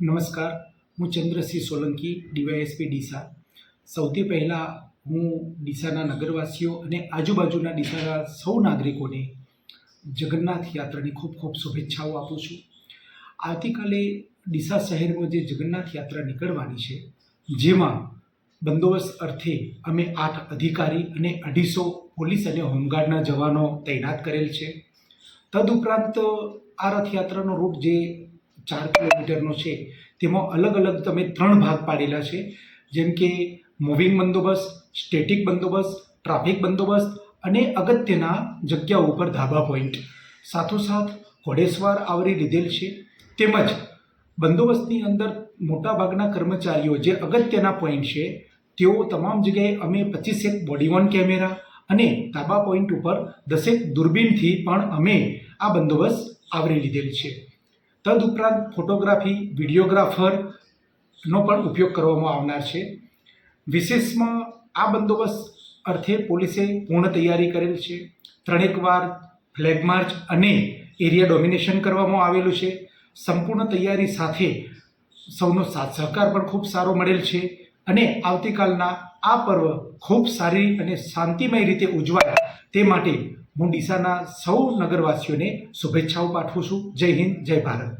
નમસ્કાર, હું ચંદ્રસિંહ સોલંકી, ડીવાયએસપી ડીસા. સૌથી પહેલાં હું ડીસાના નગરવાસીઓ અને આજુબાજુના ડીસાના સૌ નાગરિકોને જગન્નાથ યાત્રાની ખૂબ ખૂબ શુભેચ્છાઓ આપું છું. આવતીકાલે ડીસા શહેરમાં જે જગન્નાથ યાત્રા નીકળવાની છે, જેમાં બંદોબસ્ત અર્થે અમે 8 અધિકારી અને 250 પોલીસ અને હોમગાર્ડના જવાનો તૈનાત કરેલ છે. તદુપરાંત આ રથયાત્રાનો રૂટ જે 4 કિલોમીટરનો છે, તેમાં અલગ અલગ તમે 3 ભાગ પાડેલા છે, જેમ કે મૂવિંગ બંદોબસ્ત, સ્ટેટિક બંદોબસ્ત, ટ્રાફિક બંદોબસ્ત અને અગત્યના જગ્યાઓ ઉપર ધાબા પોઈન્ટ. સાથોસાથ ઘોડેસવાર આવરી લીધેલ છે. તેમજ બંદોબસ્તની અંદર મોટાભાગના કર્મચારીઓ જે અગત્યના પોઈન્ટ છે, તેઓ તમામ જગ્યાએ અમે 25 બોડી વોર્ન કેમેરા અને ધાબા પોઈન્ટ ઉપર 10 દૂરબીનથી પણ અમે આ બંદોબસ્ત આવરી લીધેલ છે. તદુપરાંત ફોટોગ્રાફી, વિડીયોગ્રાફરનો પણ ઉપયોગ કરવામાં આવનાર છે. વિશેષમાં આ બંદોબસ્ત અર્થે પોલીસે પૂર્ણ તૈયારી કરેલ છે. 3 વાર ફ્લેગ માર્ચ અને એરિયા ડોમિનેશન કરવામાં આવેલું છે. સંપૂર્ણ તૈયારી સાથે સૌનો સાથ સહકાર પણ ખૂબ સારો મળેલ છે અને આવતીકાલના આ પર્વ ખૂબ સારી અને શાંતિમય રીતે ઉજવાય તે માટે હું ડીસાના સૌ નગરવાસીઓને શુભેચ્છાઓ પાઠવું છું. જય હિન્દ, જય ભારત.